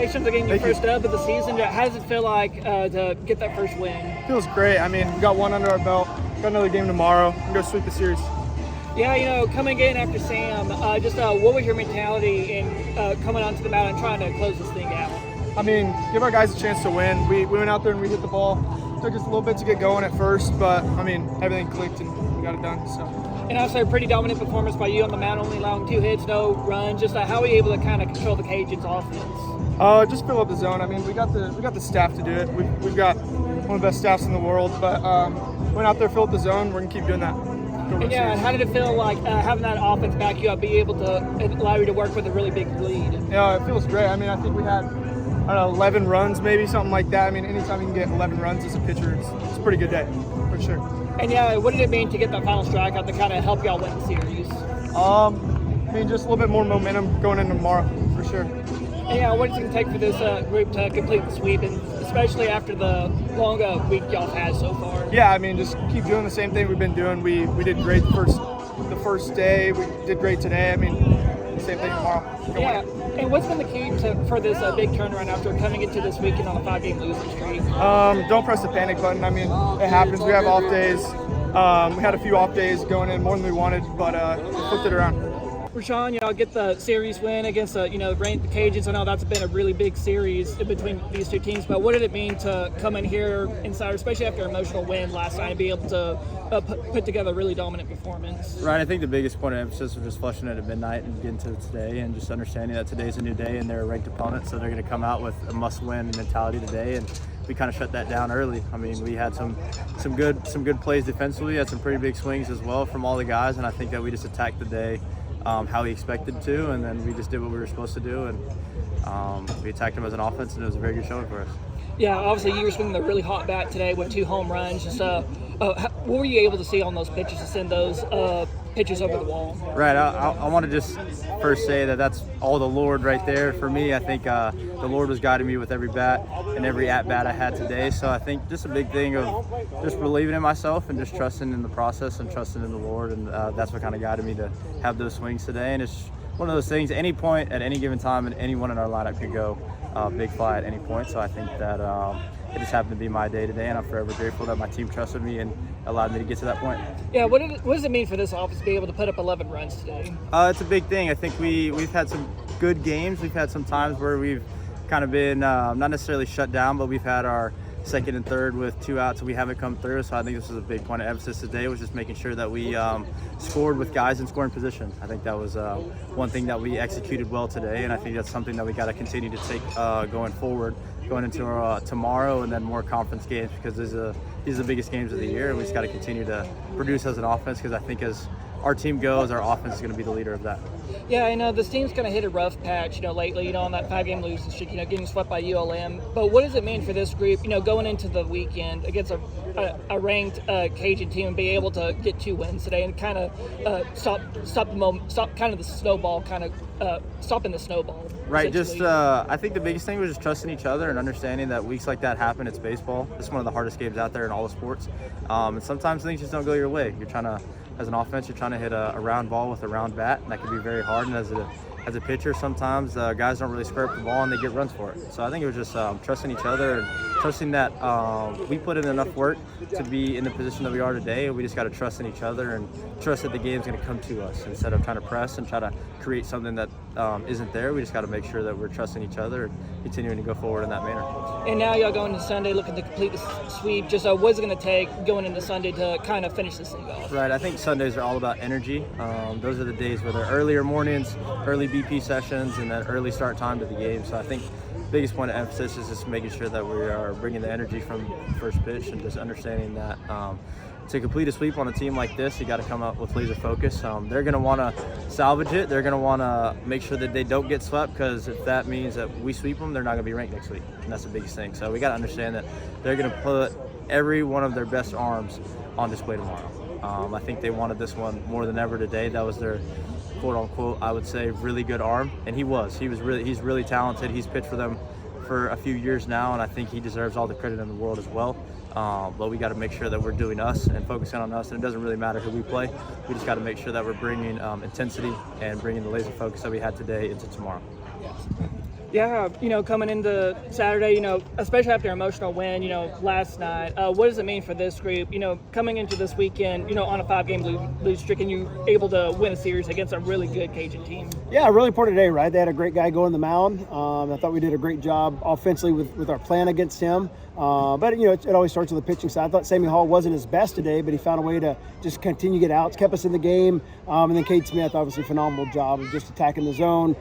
congratulations on getting your first dub of the season. How does it feel like to get that first win? Feels great. I mean, we got one under our belt. Got another game tomorrow. We're going to sweep the series. Yeah, coming in after Sam, what was your mentality in coming onto the mound and trying to close this thing out? I mean, give our guys a chance to win. We went out there and we hit the ball. Took us a little bit to get going at first, but, I mean, everything clicked and we got it done. So. And also a pretty dominant performance by you on the mound, only allowing 2 hits, no runs. Just how are you able to kind of control the Cajuns' offense? Just fill up the zone. I mean, we got the staff to do it. We've got one of the best staffs in the world, but went out there, fill up the zone. We're gonna keep doing that. And how did it feel like having that offense back you up, be able to allow you to work with a really big lead? Yeah, it feels great. I mean, I think we had 11 runs, maybe something like that. I mean, anytime you can get 11 runs as a pitcher, it's a pretty good day, for sure. And what did it mean to get that final strikeout to kind of help y'all win the series? I mean, just a little bit more momentum going into tomorrow, for sure. And what is it going to take for this group to complete the sweep, and especially after the long week y'all had so far? Yeah, I mean, just keep doing the same thing we've been doing. We did great the first day. We did great today. I mean, same thing tomorrow. Yeah, and what's been the key for this big turnaround after coming into this weekend on a 5-game losing streak? Don't press the panic button. I mean, it happens. We have off days. We had a few off days going in more than we wanted, but we flipped it around. Rashawn, get the series win against the Cajuns. I know that's been a really big series between these two teams, but what did it mean to come in here inside, especially after an emotional win last night, and be able to put together a really dominant performance? Right, I think the biggest point of emphasis was just flushing it at midnight and getting to today, and just understanding that today's a new day and they're a ranked opponent, so they're going to come out with a must-win mentality today, and we kind of shut that down early. I mean, we had some good plays defensively, had some pretty big swings as well from all the guys, and I think that we just attacked the day how we expected to, and then we just did what we were supposed to do, and we attacked them as an offense, and it was a very good showing for us. Yeah, obviously you were swinging the really hot bat today with 2 home runs. Just what were you able to see on those pitches to send those pitches over the wall? Right, I want to just first say that that's all the Lord right there for me. I think the Lord was guiding me with every bat and every at-bat I had today. So I think just a big thing of just believing in myself and just trusting in the process and trusting in the Lord. And that's what kind of guided me to have those swings today. And it's one of those things, any point at any given time, and anyone in our lineup could go big fly at any point. So I think that it just happened to be my day today, and I'm forever grateful that my team trusted me and allowed me to get to that point. Yeah, what does it mean for this offense to be able to put up 11 runs today? It's a big thing. I think we've had some good games. We've had some times where we've kind of been not necessarily shut down, but we've had our second and third with 2 outs, and we haven't come through. So I think this was a big point of emphasis today, was just making sure that we scored with guys in scoring position. I think that was one thing that we executed well today, and I think that's something that we got to continue to take going forward, going into tomorrow and then more conference games, because these are the biggest games of the year, and we just got to continue to produce as an offense, because I think as our team goes, our offense is going to be the leader of that. Yeah, this team's kind of hit a rough patch, lately, on that 5-game losing streak, getting swept by ULM. But what does it mean for this group, going into the weekend against a ranked Cajun team, and be able to get 2 wins today and kind of stop kind of the snowball, stopping the snowball? Right, just I think the biggest thing was just trusting each other and understanding that weeks like that happen. It's baseball. It's one of the hardest games out there in all the sports. And sometimes things just don't go your way. You're trying to, as an offense, you're trying to hit a round ball with a round bat, and that can be very hard. And as a pitcher, sometimes guys don't really square up the ball and they get runs for it. So I think it was just trusting each other and trusting that we put in enough work to be in the position that we are today. And we just got to trust in each other and trust that the game's going to come to us instead of trying to press and try to create something that isn't there. We just got to make sure that we're trusting each other and continuing to go forward in that manner. And now y'all going into Sunday looking to complete the sweep. Just what's it going to take going into Sunday to kind of finish this thing off? Right, I think Sundays are all about energy. Those are the days where they're earlier mornings, early BP sessions, and then early start time to the game. So I think the biggest point of emphasis is just making sure that we are bringing the energy from first pitch, and just understanding that to complete a sweep on a team like this, you got to come up with laser focus. They're going to want to salvage it. They're going to want to make sure that they don't get swept, because if that means that we sweep them, they're not going to be ranked next week, and that's the biggest thing. So we got to understand that they're going to put every one of their best arms on display tomorrow. I think they wanted this one more than ever today. That was their quote-unquote, I would say, really good arm, and he's really talented. He's pitched for them for a few years now, and I think he deserves all the credit in the world as well. But we got to make sure that we're doing us and focusing on us, and it doesn't really matter who we play. We just got to make sure that we're bringing intensity and bringing the laser focus that we had today into tomorrow. Yes. Yeah, coming into Saturday, especially after an emotional win, last night, what does it mean for this group, coming into this weekend, on a 5-game lose streak and you able to win a series against a really good Cajun team? Yeah, really important today, right? They had a great guy go on the mound. I thought we did a great job offensively with our plan against him. But, it always starts with the pitching side. I thought Sammy Hall wasn't his best today, but he found a way to just continue to get outs, kept us in the game. And then Cade Smith, obviously, phenomenal job of just attacking the zone,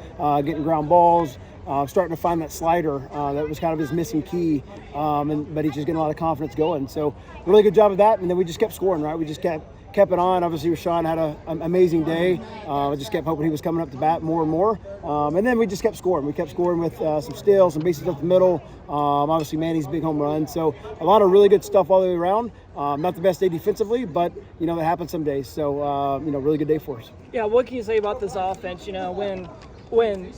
getting ground balls. Starting to find that slider that was kind of his missing key, but he's just getting a lot of confidence going. So really good job of that, and then we just kept scoring, right? We just kept it on. Obviously, Rashawn had an amazing day. I just kept hoping he was coming up to bat more and more, and then we just kept scoring. We kept scoring with some steals, some bases up the middle. Obviously, Manny's big home run. So a lot of really good stuff all the way around. Not the best day defensively, but that happens some days. So really good day for us. Yeah, what can you say about this offense? When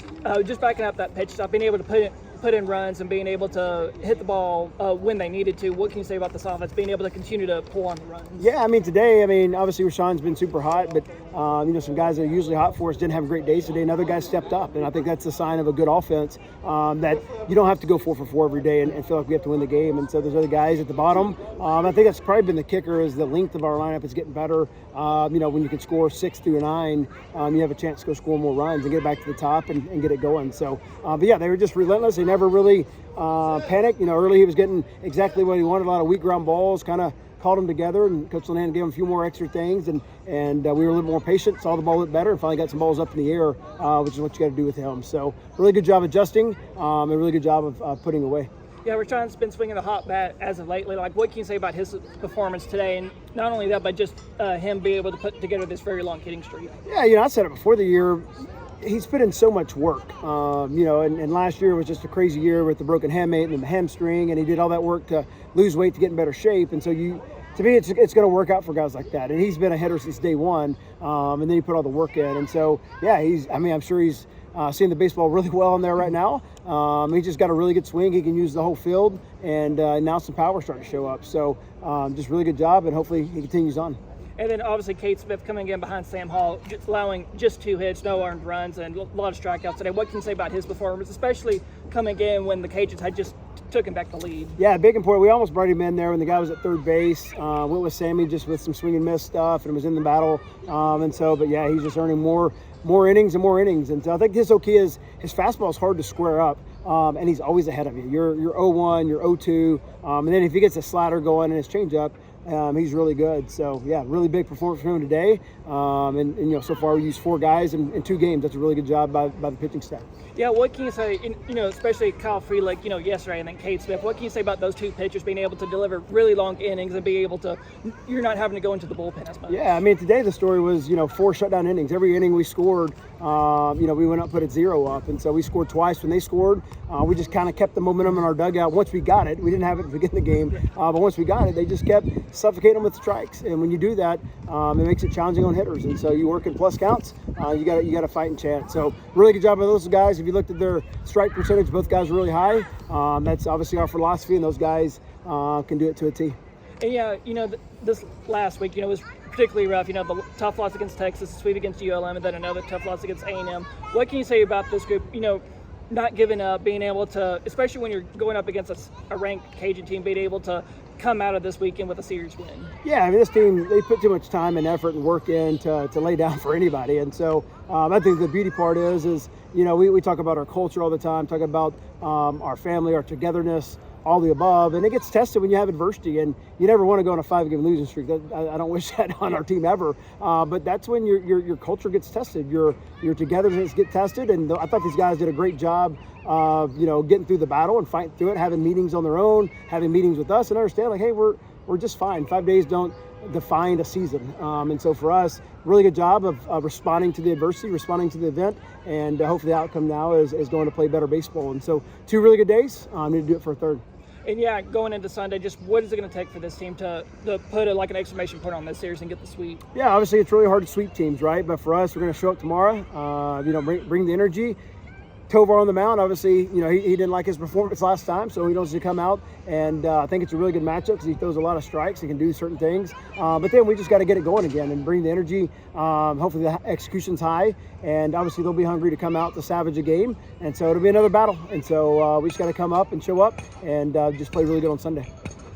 just backing up that pitch stop, being able to put in runs and being able to hit the ball when they needed to, what can you say about this offense, being able to continue to pull on the runs? Yeah, today, obviously Rashawn's been super hot, but, some guys that are usually hot for us didn't have great days today. Another guy stepped up, and I think that's a sign of a good offense, that you don't have to go 4 for 4 every day and feel like we have to win the game. And so there's other guys at the bottom. I think that's probably been the kicker, is the length of our lineup is getting better. When you can score 6 through 9, you have a chance to go score more runs and get back to the top and get it going. So, but yeah, they were just relentless. They never really panicked. Early he was getting exactly what he wanted, a lot of weak ground balls, kind of called them together, and Coach Lenan gave him a few more extra things, and we were a little more patient, saw the ball look better, and finally got some balls up in the air, which is what you got to do with him. So really good job adjusting, and really good job of putting away. Yeah, Rashawn's been swinging the hot bat as of lately. Like, what can you say about his performance today? And not only that, but just him being able to put together this very long hitting streak. Yeah, I said it before the year. He's put in so much work, and last year was just a crazy year with the broken hamate and the hamstring, and he did all that work to lose weight to get in better shape. And so to me, it's going to work out for guys like that. And he's been a hitter since day one, and then he put all the work in. And so, yeah, I'm sure he's seeing the baseball really well in there right now. He's just got a really good swing. He can use the whole field, and now some power starting to show up. So just really good job, and hopefully he continues on. And then obviously Cade Smith coming in behind Sam Hall, allowing just 2 hits, no earned runs, and a lot of strikeouts today. What can you say about his performance, especially coming in when the Cajuns had just took him back the lead? Yeah, big and important. We almost brought him in there when the guy was at third base. Went with Sammy just with some swing and miss stuff, and was in the battle. But yeah, he's just earning more innings and more innings. And so I think his key is his fastball is hard to square up. And he's always ahead of you. You're 0-1, you're 0-2, and then if he gets a slider going and his changeup, he's really good. So yeah, really big performance from him today. So far we used 4 guys in 2 games. That's a really good job by the pitching staff. Yeah, what can you say? Especially Kyle Freelick, yesterday, and then Cade Smith. What can you say about those 2 pitchers being able to deliver really long innings and be able to? You're not having to go into the bullpen as much. Yeah, today the story was 4 shutdown innings. Every inning we scored, we went up, put it 0 up, and so we scored twice when they scored. We just kind of kept the momentum in our dugout. Once we got it, we didn't have it to begin the game, but once we got it, they just kept suffocating them with strikes. And when you do that, it makes it challenging on hitters. And so you work in plus counts. You got a fighting chance. So really good job by those guys. If you looked at their strike percentage, both guys were really high. That's obviously our philosophy, and those guys can do it to a T. And yeah, this last week, was particularly rough. The tough loss against Texas, the sweep against ULM, and then another tough loss against A&M. What can you say about this group? Not giving up, being able to, especially when you're going up against a ranked Cajun team, being able to come out of this weekend with a series win. Yeah, this team, they put too much time and effort and work in to lay down for anybody. And so I think the beauty part is we talk about our culture all the time, talk about our family, our togetherness, all the above, and it gets tested when you have adversity, and you never want to go on a 5-game losing streak. I don't wish that on our team ever, but that's when your culture gets tested, your togetherness gets tested, and I thought these guys did a great job of getting through the battle and fighting through it, having meetings on their own, having meetings with us, and understand like, hey, we're just fine. 5 days don't define a season, and so for us, really good job of responding to the adversity, responding to the event, and hopefully the outcome now is going to play better baseball. And so 2 really good days. Need to do it for a third. And yeah, going into Sunday, just what is it going to take for this team to put an exclamation point on this series and get the sweep? Yeah, obviously it's really hard to sweep teams, right? But for us, we're going to show up tomorrow, bring the energy. Tovar on the mound, obviously, he didn't like his performance last time, so he wants to come out, and I think it's a really good matchup because he throws a lot of strikes. He can do certain things, but then we just got to get it going again and bring the energy. Hopefully the execution's high, and obviously they'll be hungry to come out to salvage a game, and so it'll be another battle. And so we just got to come up and show up and just play really good on Sunday.